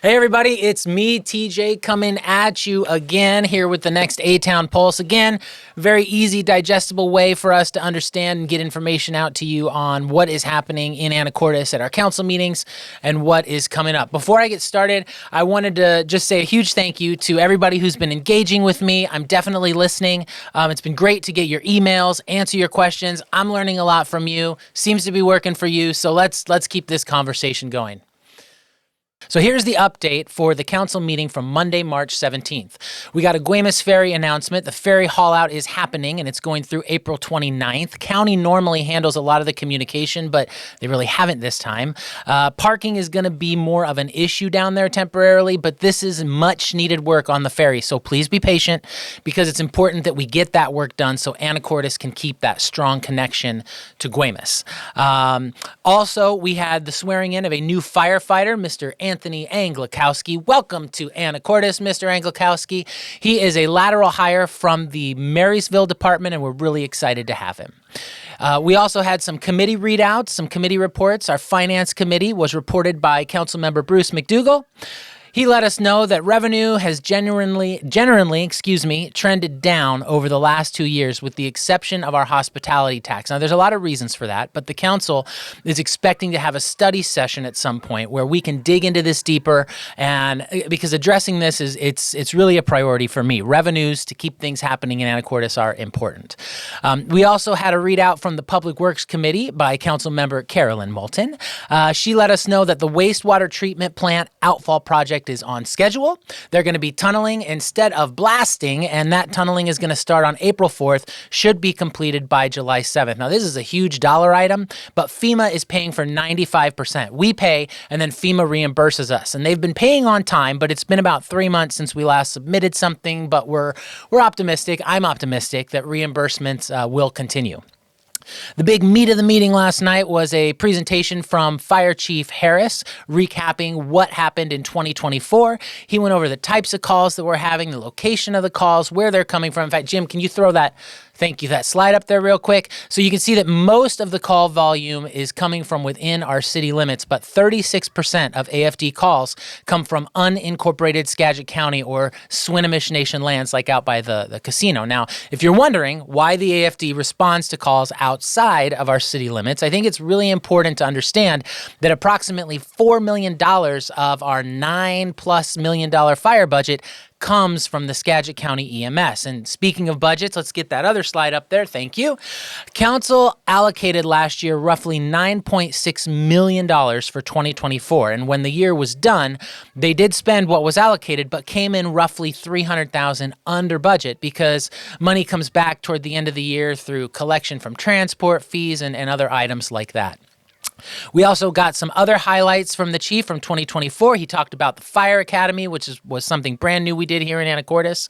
Hey everybody, it's me, TJ, coming at you again here with the next A-Town Pulse. Again, very easy, digestible way for us to understand and get information out to you on what is happening in Anacortes at our council meetings and what is coming up. Before I get started, I wanted to just say a huge thank you to everybody who's been engaging with me. I'm definitely listening. It's been great to get your emails, answer your questions. I'm learning a lot from you. Seems to be working for you, so let's keep this conversation going. So here's the update for the council meeting from Monday, March 17th. We got a Guemes Ferry announcement. The ferry haul-out is happening, and it's going through April 29th. County normally handles a lot of the communication, but they really haven't this time. Parking is going to be more of an issue down there temporarily, but this is much needed work on the ferry, so please be patient because it's important that we get that work done so Anacortes can keep that strong connection to Guemes. Also, we had the swearing in of a new firefighter, Mr. Anthony Anglikowski. Welcome to Anacortes, Mr. Anglikowski. He is a lateral hire from the Marysville department, and we're really excited to have him. We also had some committee readouts, some committee reports. Our finance committee was reported by Councilmember Bruce McDougall. He let us know that revenue has generally trended down over the last 2 years, with the exception of our hospitality tax. Now, there's a lot of reasons for that, but the council is expecting to have a study session at some point where we can dig into this deeper, and because addressing this it's really a priority for me. Revenues to keep things happening in Anacortes are important. We also had a readout from the Public Works Committee by Councilmember Carolyn Moulton. She let us know that the wastewater treatment plant outfall project is on schedule. They're going to be tunneling instead of blasting, and that tunneling is going to start on April 4th, should be completed by July 7th. Now, this is a huge dollar item, but FEMA is paying for 95%. We pay, and then FEMA reimburses us, and they've been paying on time, but it's been about 3 months since we last submitted something, but we're optimistic. I'm optimistic that reimbursements will continue. The big meat of the meeting last night was a presentation from Fire Chief Harris recapping what happened in 2024. He went over the types of calls that we're having, the location of the calls, where they're coming from. In fact, Jim, can you throw that slide up there real quick? So you can see that most of the call volume is coming from within our city limits, but 36% of AFD calls come from unincorporated Skagit County or Swinomish Nation lands, like out by the casino. Now, if you're wondering why the AFD responds to calls outside of our city limits, I think it's really important to understand that approximately $4 million of our $9+ million fire budget comes from the Skagit County EMS. And speaking of budgets, let's get that other slide up there. Thank you. Council allocated last year roughly $9.6 million for 2024. And when the year was done, they did spend what was allocated, but came in roughly $300,000 under budget because money comes back toward the end of the year through collection from transport fees and other items like that. We also got some other highlights from the chief from 2024. He talked about the Fire Academy, which was something brand new we did here in Anacortes.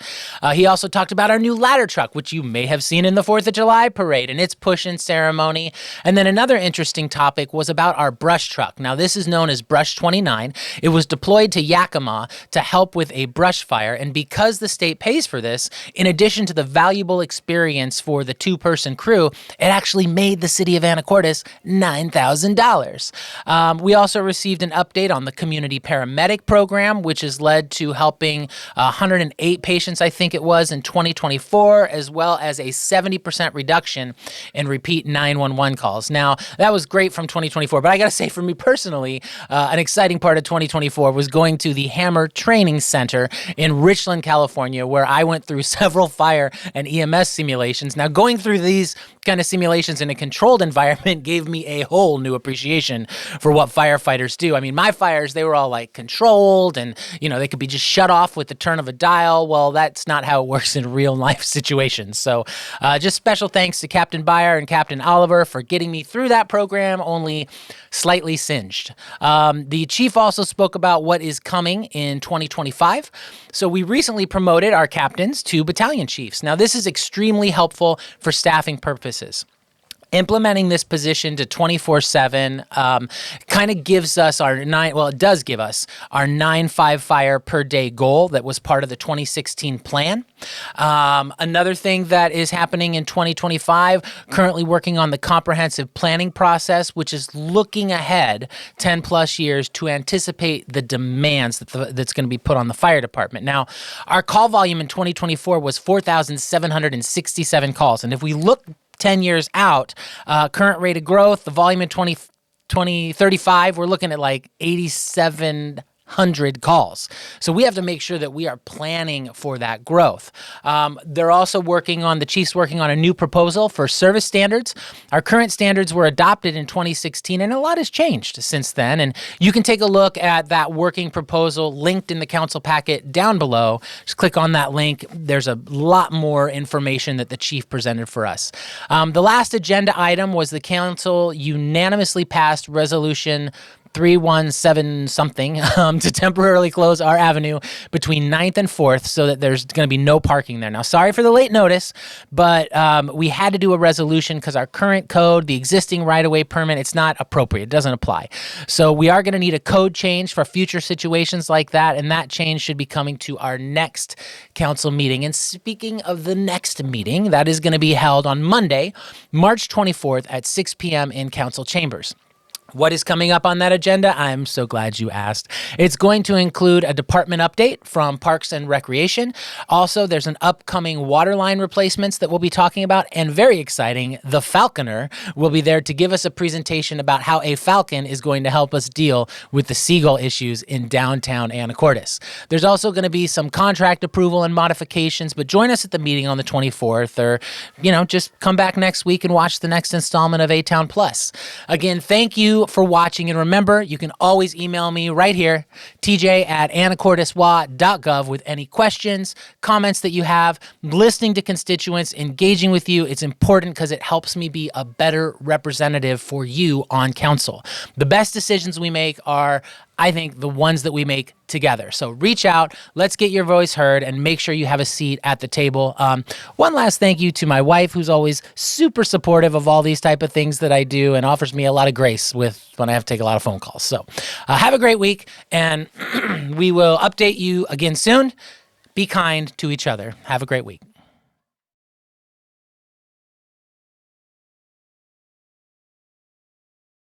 He also talked about our new ladder truck, which you may have seen in the 4th of July parade, and its push-in ceremony. And then another interesting topic was about our brush truck. Now, this is known as Brush 29. It was deployed to Yakima to help with a brush fire, and because the state pays for this, in addition to the valuable experience for the two-person crew, it actually made the city of Anacortes $9,000. We also received an update on the community paramedic program, which has led to helping 108 patients, I think it was, in 2024, as well as a 70% reduction in repeat 911 calls. Now, that was great from 2024, but I got to say, for me personally, an exciting part of 2024 was going to the Hammer Training Center in Richland, California, where I went through several fire and EMS simulations. Now, going through these kind of simulations in a controlled environment gave me a whole new appreciation for what firefighters do. I mean, my fires, they were all like controlled and, they could be just shut off with the turn of a dial. Well, that's not how it works in real life situations. So just special thanks to Captain Beyer and Captain Oliver for getting me through that program, only slightly singed. The chief also spoke about what is coming in 2025. So we recently promoted our captains to battalion chiefs. Now, this is extremely helpful for staffing purposes. Implementing this position to 24/7 kind of gives us it does give us our 9-5 fire per day goal that was part of the 2016 plan. Another thing that is happening in 2025, currently working on the comprehensive planning process, which is looking ahead 10 plus years to anticipate the demands that's going to be put on the fire department. Now, our call volume in 2024 was 4,767 calls. And if we look 10 years out, current rate of growth, the volume in 2035, we're looking at like 8,700 calls. So we have to make sure that we are planning for that growth. They're also the chief's working on a new proposal for service standards. Our current standards were adopted in 2016, and a lot has changed since then. And you can take a look at that working proposal linked in the council packet down below. Just click on that link. There's a lot more information that the chief presented for us. The last agenda item was the council unanimously passed resolution 317 something to temporarily close R Avenue between 9th and 4th so that there's going to be no parking there. Now, sorry for the late notice, but we had to do a resolution because our current code, the existing right-of-way permit, it's not appropriate. It doesn't apply. So we are going to need a code change for future situations like that, and that change should be coming to our next council meeting. And speaking of the next meeting, that is going to be held on Monday, March 24th at 6 p.m. in council chambers. What is coming up on that agenda? I'm so glad you asked. It's going to include a department update from Parks and Recreation. Also, there's an upcoming water line replacements that we'll be talking about. And very exciting, the Falconer will be there to give us a presentation about how a falcon is going to help us deal with the seagull issues in downtown Anacortes. There's also going to be some contract approval and modifications, but join us at the meeting on the 24th, or, just come back next week and watch the next installment of A-Town Plus. Again, thank you for watching, and remember, you can always email me right here, tj@anacorteswa.gov, with any questions, comments that you have. Listening to constituents, engaging with you, it's important because it helps me be a better representative for you on council. The best decisions we make are, I think, the ones that we make together. So reach out, let's get your voice heard, and make sure you have a seat at the table. One last thank you to my wife, who's always super supportive of all these type of things that I do and offers me a lot of grace when I have to take a lot of phone calls. So have a great week, and we will update you again soon. Be kind to each other. Have a great week.